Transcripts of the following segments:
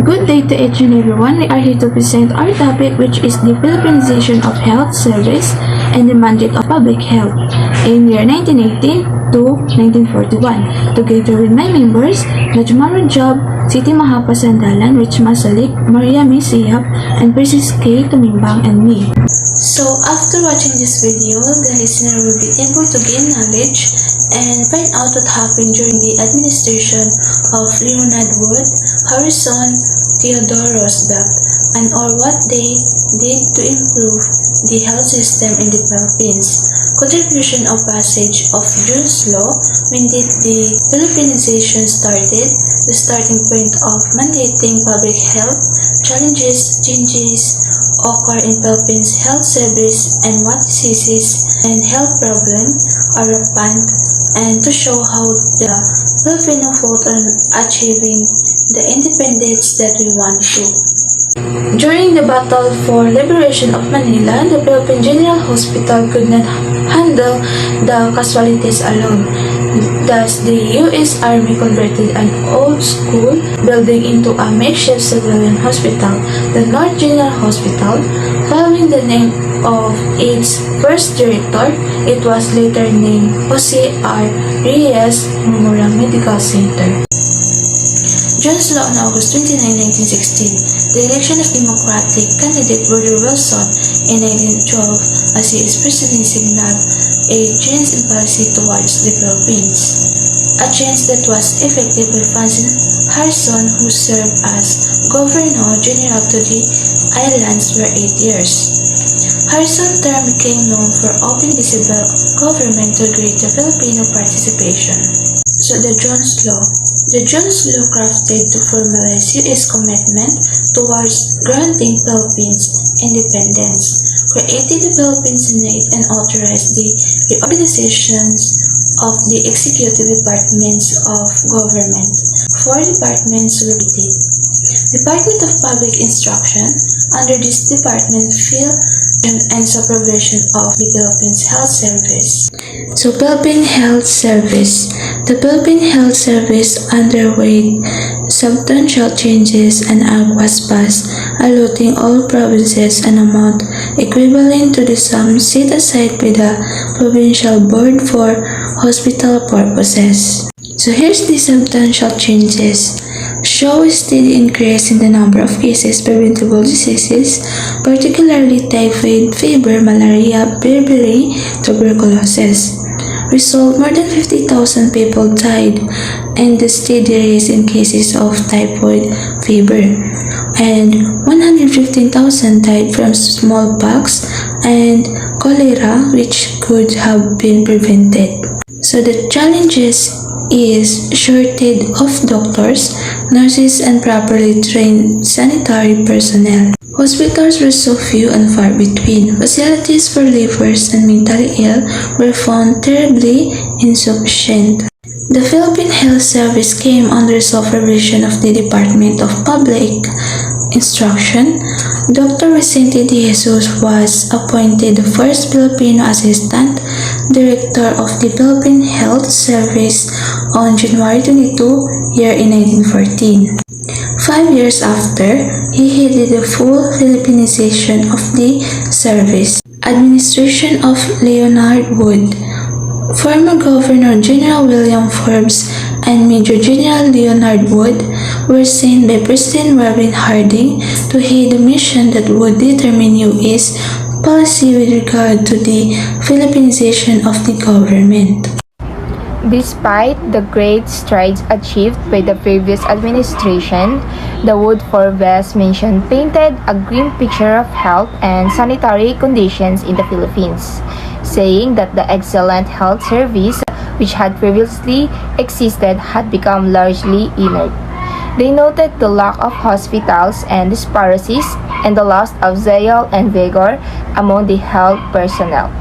Good day to each and everyone. We are here to present our topic, which is the Philippinization of health service and the mandate of public health in year 1918 to 1941. Together with my members, Najmar Job, Siti Mahapa Sandalan, Rich Masalik, Maria Misiyap, and Princess K. Tumimbang, and me. So after watching this video, the listener will be able to gain knowledge and find out what happened during the administration of Leonard Wood, Harrison, Theodore Roosevelt, and or what they did to improve the health system in the Philippines. Contribution of passage of Jones Law, when did the Philippinization started, the starting point of mandating public health, challenges, changes occur in Philippines health service, and what diseases and health problems are rampant, and to show how the Filipino fought on achieving the independence that we want to. During the battle for liberation of Manila, the Philippine General Hospital could not handle the casualties alone. Thus, the U.S. Army converted an old school building into a makeshift civilian hospital, the North General Hospital. Following the name of its first director, it was later named Jose R. Reyes Memorial Medical Center. Jones Law on August 29, 1916. The election of Democratic candidate Woodrow Wilson in 1912 as he personally signaled a change in policy towards the Philippines. A change that was effected by Francis Harrison, who served as Governor General to the islands for 8 years. Harrison's term became known for open visible government to greater Filipino participation. So the Jones Law. The Jones Law, crafted to formalize U.S. commitment towards granting Philippines independence, created the Philippine Senate and authorized the reorganizations of the executive departments of government. 4 departments were created. Department of Public Instruction. Under this department, field and supervision of the Philippines Health Service. So, Philippine Health Service. The Philippine Health Service underwent substantial changes and act was passed, allotting all provinces an amount equivalent to the sum set aside by the Provincial Board for hospital purposes. So here's the substantial changes. Show a steady increase in the number of cases preventable diseases, particularly typhoid fever, malaria, beriberi, tuberculosis. Result, more than 50,000 people died, and the steady rise in cases of typhoid fever, and 115,000 died from smallpox and cholera, which could have been prevented. So the challenges is shortage of doctors, nurses, and properly trained sanitary personnel. Hospitals were so few and far between. Facilities for lepers and mentally ill were found terribly insufficient. The Philippine Health Service came under supervision of the Department of Public Instruction. Dr. Vicente De Jesus was appointed the first Filipino Assistant Director of the Philippine Health Service on January 22, year in 1914. 5 years after, he headed the full Philippinization of the service. Administration of Leonard Wood. Former Governor General William Forbes and Major General Leonard Wood were sent by President Warren Harding to head the mission that would determine U.S. policy with regard to the Philippinization of the government. Despite the great strides achieved by the previous administration, the Wood-Forbes mission painted a grim picture of health and sanitary conditions in the Philippines, saying that the excellent health service which had previously existed had become largely inert. They noted the lack of hospitals and disparities and the loss of zeal and vigor among the health personnel.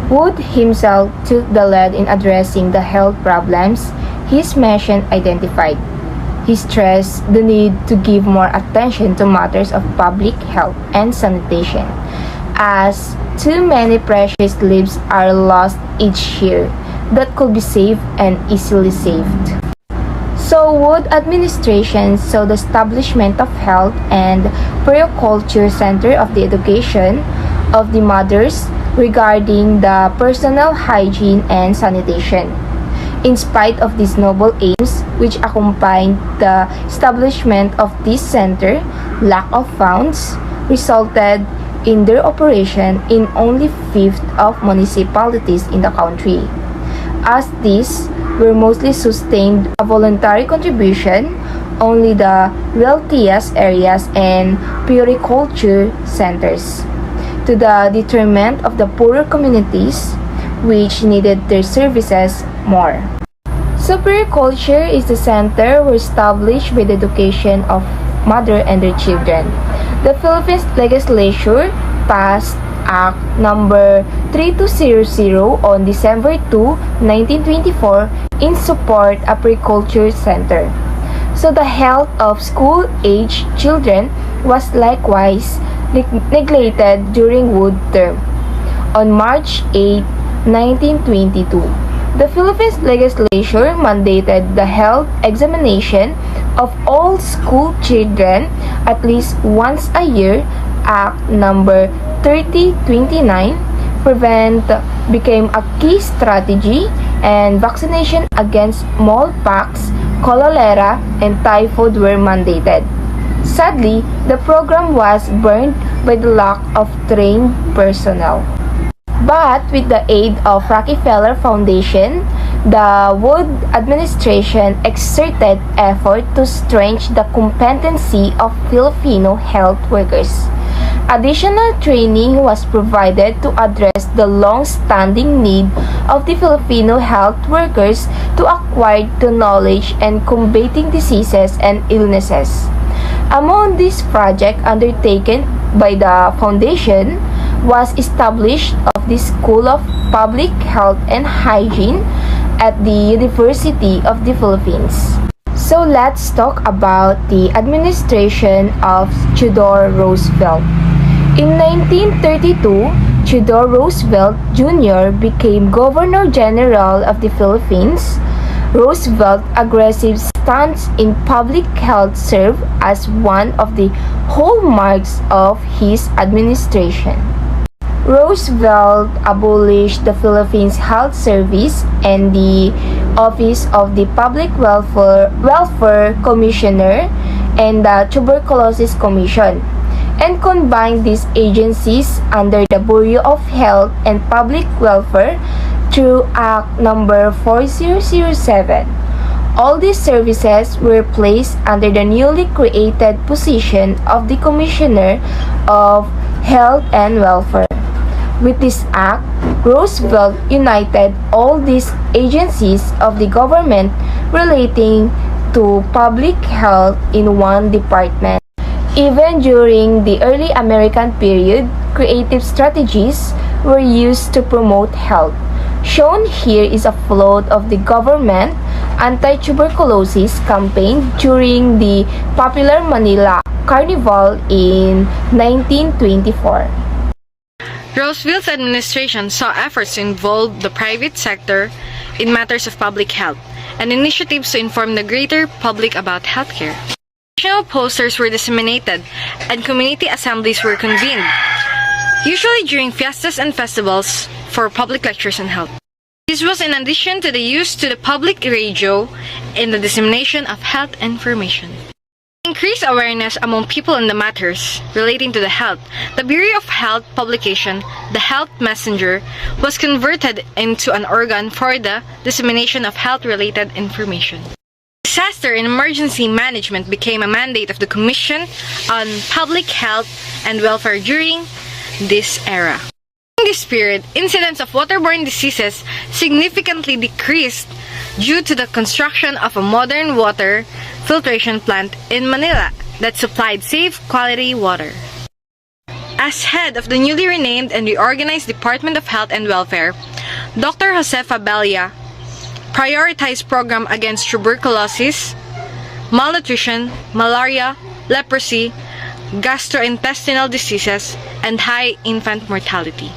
Wood himself took the lead in addressing the health problems his mission identified. He stressed the need to give more attention to matters of public health and sanitation, as too many precious lives are lost each year that could be saved and easily saved. So So Wood administration saw the establishment of health and periculture center of the education of the mothers regarding the personal hygiene and sanitation. In spite of these noble aims which accompanied the establishment of this center, lack of funds resulted in their operation in only fifth of municipalities in the country. As these were mostly sustained a voluntary contribution, only the wealthiest areas and puriculture centers, to the detriment of the poorer communities which needed their services more. Supericulture is the center were established by the education of mother and their children. The Philippines legislature passed Act number 3200 on December 2, 1924 in support of Agriculture Center. So the health of school-age children was likewise neglected during Wood term. On March 8, 1922, the Philippines legislature mandated the health examination of all school children at least once a year. Act number 3029 prevent became a key strategy, and vaccination against smallpox, cholera, and typhoid were mandated. Sadly, the program was burned by the lack of trained personnel. But with the aid of Rockefeller Foundation, the Wood administration exerted effort to strengthen the competency of Filipino health workers. Additional training was provided to address the long-standing need of the Filipino health workers to acquire the knowledge and combating diseases and illnesses. Among these projects undertaken by the foundation was established of the School of Public Health and Hygiene at the University of the Philippines. So let's talk about the administration of Theodore Roosevelt. In 1932, Theodore Roosevelt Jr. became Governor General of the Philippines. Roosevelt's aggressive stance in public health served as one of the hallmarks of his administration. Roosevelt abolished the Philippines Health Service and the Office of the Public Welfare Commissioner and the Tuberculosis Commission, and combined these agencies under the Bureau of Health and Public Welfare through Act number 4007. All these services were placed under the newly created position of the Commissioner of Health and Welfare. With this act, Roosevelt united all these agencies of the government relating to public health in one department. Even during the early American period, creative strategies were used to promote health. Shown here is a float of the government anti-tuberculosis campaign during the popular Manila Carnival in 1924. Roosevelt's administration saw efforts to involve the private sector in matters of public health and initiatives to inform the greater public about healthcare. National posters were disseminated and community assemblies were convened, usually during fiestas and festivals for public lectures on health. This was in addition to the use to the public radio in the dissemination of health information. To increase awareness among people in the matters relating to the health, the Bureau of Health publication, the Health Messenger, was converted into an organ for the dissemination of health-related information. Disaster and emergency management became a mandate of the Commission on Public Health and Welfare during this era. In this period, incidence of waterborne diseases significantly decreased due to the construction of a modern water filtration plant in Manila that supplied safe, quality water. As head of the newly renamed and reorganized Department of Health and Welfare, Dr. Josefa Belia prioritized program against tuberculosis, malnutrition, malaria, leprosy, gastrointestinal diseases, and high infant mortality.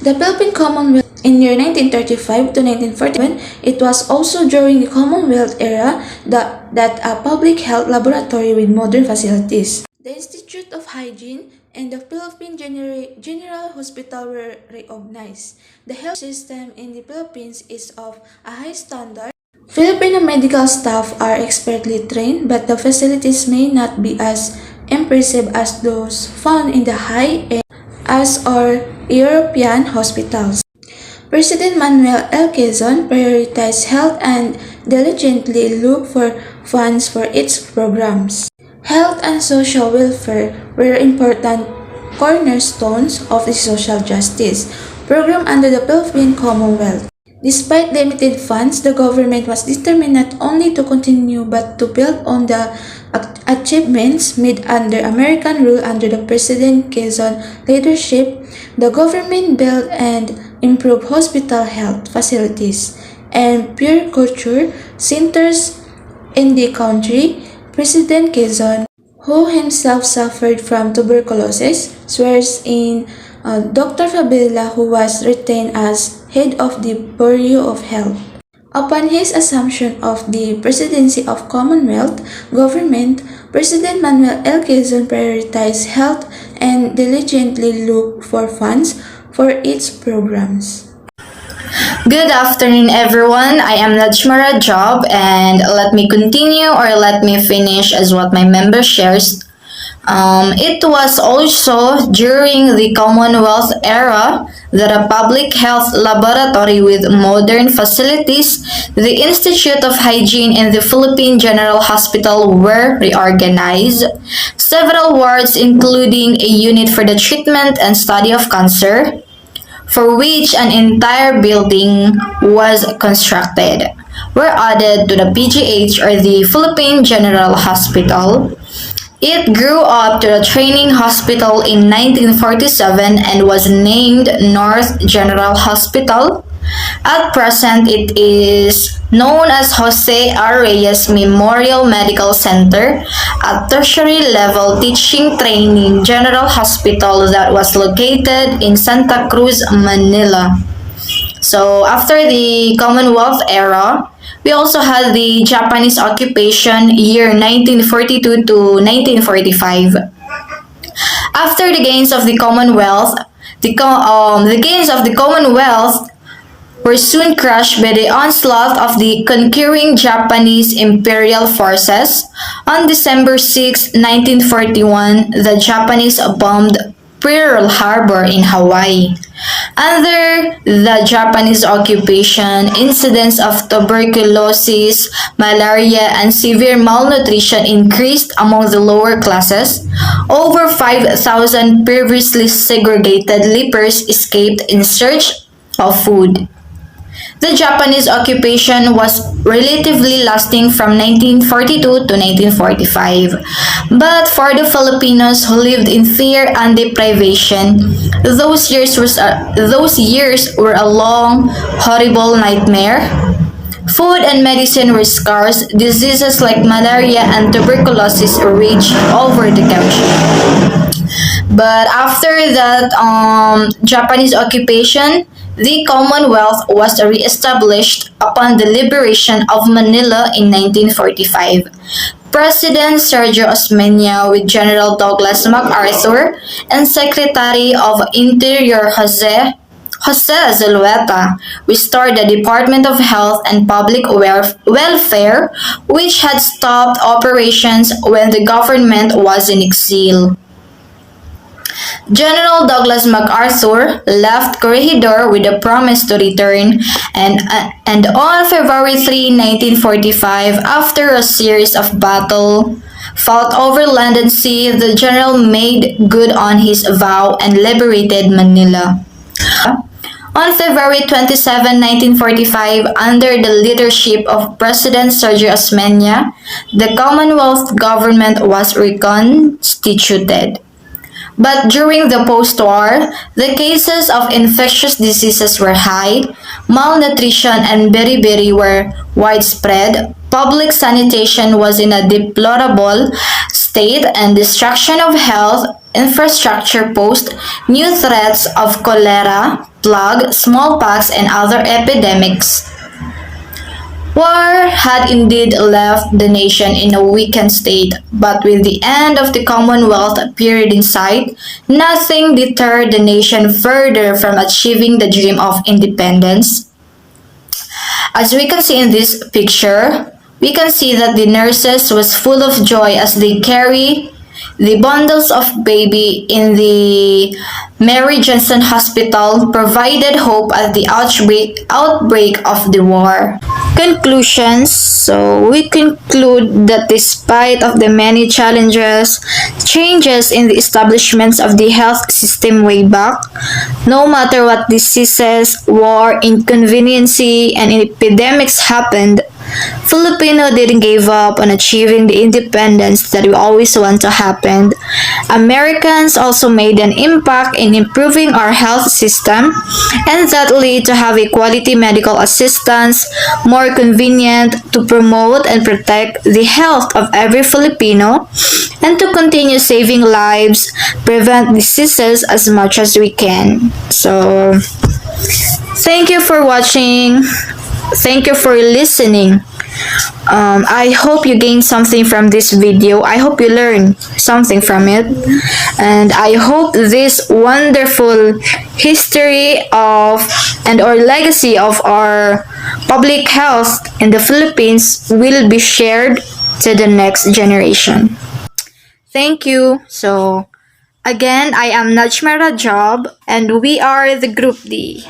The Philippine Commonwealth In year 1935 to 1941, it was also during the Commonwealth era that a public health laboratory with modern facilities. The Institute of Hygiene and the Philippine General Hospital were recognized. The health system in the Philippines is of a high standard. Filipino medical staff are expertly trained, but the facilities may not be as impressive as those found in the high-end as or European hospitals. President Manuel L. Quezon prioritized health and diligently looked for funds for its programs. Health and social welfare were important cornerstones of the social justice program under the Philippine Commonwealth. Despite limited funds, the government was determined not only to continue but to build on the achievements made under American rule under the President Quezon leadership. The government built and improved hospital health facilities and puericulture centers in the country. President Quezon, who himself suffered from tuberculosis, swears in Dr. Fabiola, who was retained as head of the Bureau of Health. Upon his assumption of the presidency of Commonwealth government, President Manuel L. Quezon prioritized health and diligently looked for funds for its programs. Good afternoon, everyone. I am Najmara Job, and let me continue or let me finish as what my member shares. It was also during the Commonwealth era that a public health laboratory with modern facilities, the Institute of Hygiene and the Philippine General Hospital were reorganized. Several wards, including a unit for the treatment and study of cancer, for which an entire building was constructed, were added to the PGH or the Philippine General Hospital. It grew up to a training hospital in 1947 and was named North General Hospital. At present, it is known as Jose R. Reyes Memorial Medical Center, a tertiary level teaching training general hospital that was located in Santa Cruz, Manila. So after the Commonwealth era, we also had the Japanese occupation year 1942 to 1945. After the gains of the Commonwealth, the gains of the Commonwealth were soon crushed by the onslaught of the conquering Japanese imperial forces. On December 6, 1941, the Japanese bombed Pearl Harbor in Hawaii. Under the Japanese occupation, incidents of tuberculosis, malaria, and severe malnutrition increased among the lower classes. Over 5,000 previously segregated lepers escaped in search of food. The Japanese occupation was relatively lasting from 1942 to 1945. But for the Filipinos who lived in fear and deprivation, those years were a long, horrible nightmare. Food and medicine were scarce. Diseases like malaria and tuberculosis raged over the country. But after that Japanese occupation, the Commonwealth was re-established upon the liberation of Manila in 1945. President Sergio Osmeña with General Douglas MacArthur and Secretary of Interior Jose Zulueta restored the Department of Health and Public Welfare, which had stopped operations when the government was in exile. General Douglas MacArthur left Corregidor with a promise to return, and on February 3, 1945, after a series of battles fought over land and sea, the general made good on his vow and liberated Manila. On February 27, 1945, under the leadership of President Sergio Osmeña, the Commonwealth government was reconstituted. But during the post-war, the cases of infectious diseases were high, malnutrition and beriberi were widespread, public sanitation was in a deplorable state, and destruction of health infrastructure posed new threats of cholera, plague, smallpox, and other epidemics. War had indeed left the nation in a weakened state, but with the end of the Commonwealth period in sight, nothing deterred the nation further from achieving the dream of independence. As we can see in this picture, we can see that the nurses was full of joy as they carry the bundles of baby in the Mary Johnson Hospital provided hope at the outbreak of the war. Conclusions. So we conclude that despite of the many challenges, changes in the establishments of the health system way back, no matter what diseases, war, inconveniency, and epidemics happened, Filipino didn't give up on achieving the independence that we always want to happen. Americans also made an impact in improving our health system, and that led to have a quality medical assistance, more convenient to promote and protect the health of every Filipino, and to continue saving lives, prevent diseases as much as we can. So, thank you for watching. Thank you for listening. I hope you gained something from this video. I hope you learned something from it. And I hope this wonderful history of and or legacy of our public health in the Philippines will be shared to the next generation. Thank you. So, again, I am Najmara Job and we are the Group D.